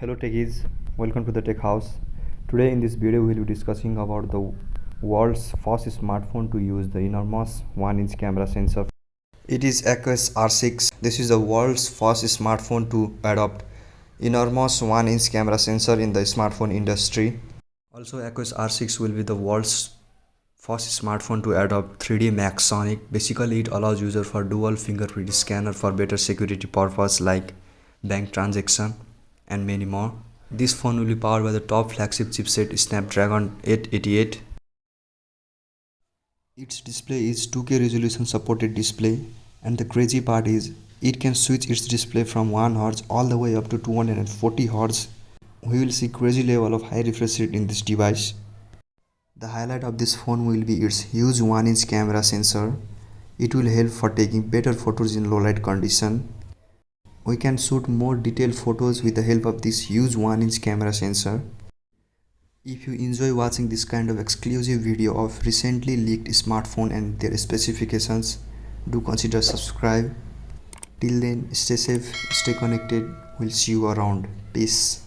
Hello techies, welcome to the Tech House. Today in this video we will be discussing about the world's first smartphone to use the enormous 1-inch camera sensor. It is Aquos R6. This is the world's first smartphone to adopt enormous 1-inch camera sensor in the smartphone industry. Also, Aquos R6 will be the world's first smartphone to adopt 3D Max Sonic. Basically, it allows user for dual fingerprint scanner for better security purpose like bank transaction and many more. This phone will be powered by the top flagship chipset Snapdragon 888. Its display is 2K resolution supported display, and the crazy part is it can switch its display from 1 Hz all the way up to 240 Hz. We will see crazy level of high refresh rate in this device. The highlight of this phone will be its huge 1-inch camera sensor. It will help for taking better photos in low light condition. We can shoot more detailed photos with the help of this huge 1-inch camera sensor. If you enjoy watching this kind of exclusive video of recently leaked smartphone and their specifications, do consider subscribe. Till then, stay safe, stay connected. We'll see you around. Peace.